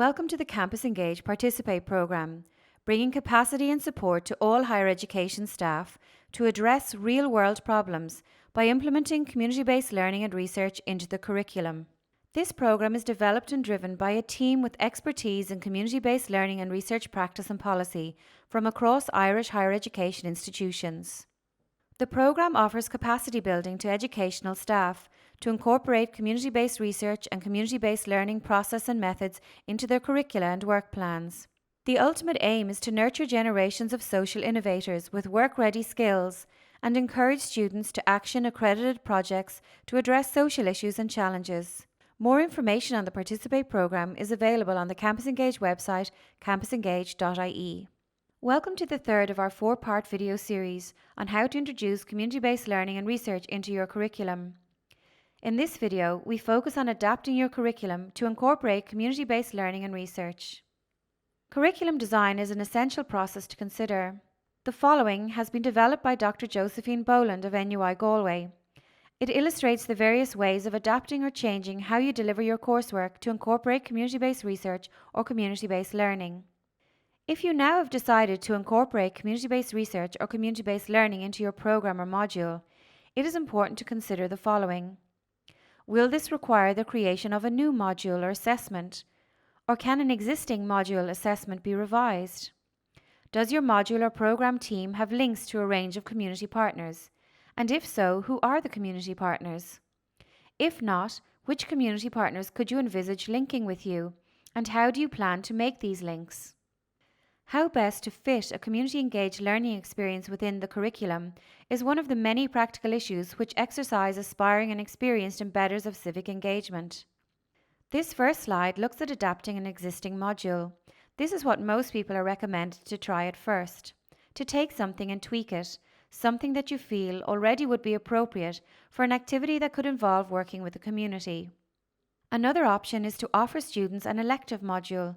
Welcome to the Campus Engage Participate programme, bringing capacity and support to all higher education staff to address real-world problems by implementing community-based learning and research into the curriculum. This programme is developed and driven by a team with expertise in community-based learning and research practice and policy from across Irish higher education institutions. The programme offers capacity building to educational staff to incorporate community-based research and community-based learning process and methods into their curricula and work plans. The ultimate aim is to nurture generations of social innovators with work-ready skills and encourage students to action accredited projects to address social issues and challenges. More information on the Participate programme is available on the Campus Engage website, campusengage.ie. Welcome to the third of our four-part video series on how to introduce community-based learning and research into your curriculum. In this video, we focus on adapting your curriculum to incorporate community-based learning and research. Curriculum design is an essential process to consider. The following has been developed by Dr. Josephine Boland of NUI Galway. It illustrates the various ways of adapting or changing how you deliver your coursework to incorporate community-based research or community-based learning. If you now have decided to incorporate community-based research or community-based learning into your program or module, it is important to consider the following. Will this require the creation of a new module or assessment? Or can an existing module assessment be revised? Does your module or program team have links to a range of community partners? And if so, who are the community partners? If not, which community partners could you envisage linking with you? And how do you plan to make these links? How best to fit a community-engaged learning experience within the curriculum is one of the many practical issues which exercise aspiring and experienced embedders of civic engagement. This first slide looks at adapting an existing module. This is what most people are recommended to try at first. To take something and tweak it, something that you feel already would be appropriate for an activity that could involve working with the community. Another option is to offer students an elective module.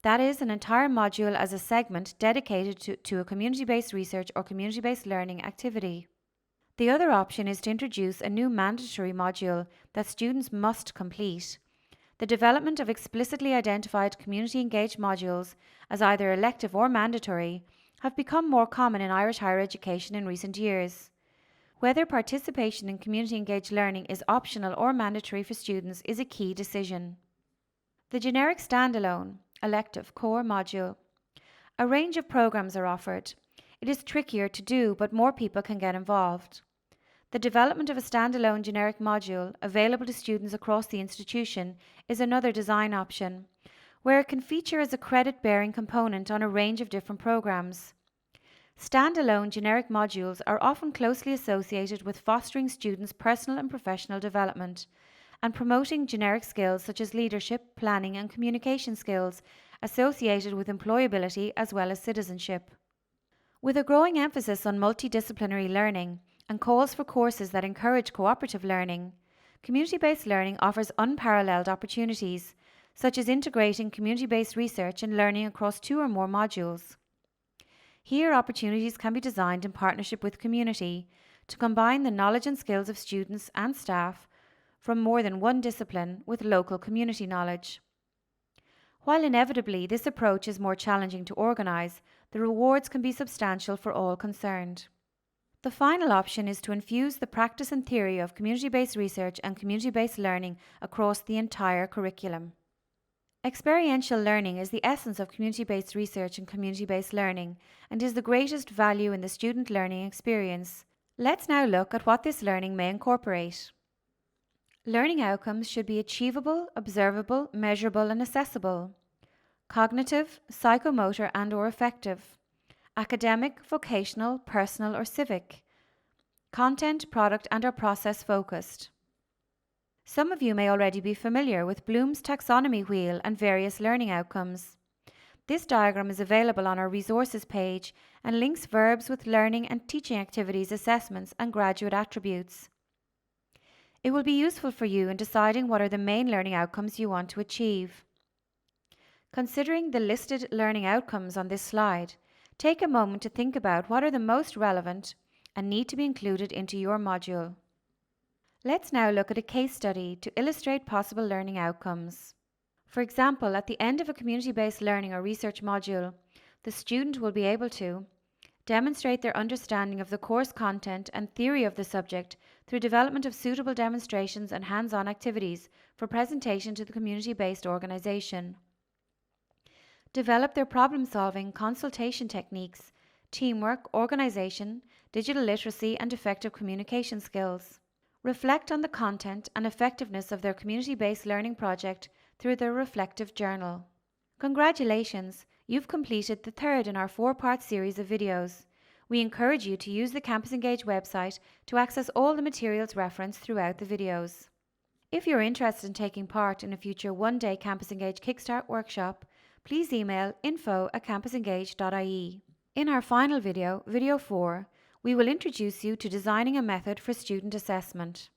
That is, an entire module as a segment dedicated to a community-based research or community-based learning activity. The other option is to introduce a new mandatory module that students must complete. The development of explicitly identified community-engaged modules as either elective or mandatory have become more common in Irish higher education in recent years. Whether participation in community-engaged learning is optional or mandatory for students is a key decision. The generic standalone elective core module. A range of programs are offered. It is trickier to do, but more people can get involved. The development of a standalone generic module available to students across the institution is another design option, where it can feature as a credit-bearing component on a range of different programs. Standalone generic modules are often closely associated with fostering students' personal and professional development, and promoting generic skills such as leadership, planning and communication skills associated with employability as well as citizenship. With a growing emphasis on multidisciplinary learning and calls for courses that encourage cooperative learning, community-based learning offers unparalleled opportunities, such as integrating community-based research and learning across 2 or more modules. Here, opportunities can be designed in partnership with community to combine the knowledge and skills of students and staff from more than one discipline with local community knowledge. While inevitably this approach is more challenging to organise, the rewards can be substantial for all concerned. The final option is to infuse the practice and theory of community-based research and community-based learning across the entire curriculum. Experiential learning is the essence of community-based research and community-based learning and is the greatest value in the student learning experience. Let's now look at what this learning may incorporate. Learning outcomes should be achievable, observable, measurable and accessible. Cognitive, psychomotor and/or affective. Academic, vocational, personal or civic. Content, product and/or process focused. Some of you may already be familiar with Bloom's taxonomy wheel and various learning outcomes. This diagram is available on our resources page and links verbs with learning and teaching activities assessments and graduate attributes. It will be useful for you in deciding what are the main learning outcomes you want to achieve. Considering the listed learning outcomes on this slide, take a moment to think about what are the most relevant and need to be included into your module. Let's now look at a case study to illustrate possible learning outcomes. For example, at the end of a community-based learning or research module, the student will be able to demonstrate their understanding of the course content and theory of the subject through development of suitable demonstrations and hands-on activities for presentation to the community-based organization. Develop their problem-solving, consultation techniques, teamwork, organization, digital literacy, and effective communication skills. Reflect on the content and effectiveness of their community-based learning project through their reflective journal. Congratulations! You've completed the third in our 4-part series of videos. We encourage you to use the Campus Engage website to access all the materials referenced throughout the videos. If you're interested in taking part in a future one-day Campus Engage Kickstart workshop, please email info@campusengage.ie. In our final video, Video 4, we will introduce you to designing a method for student assessment.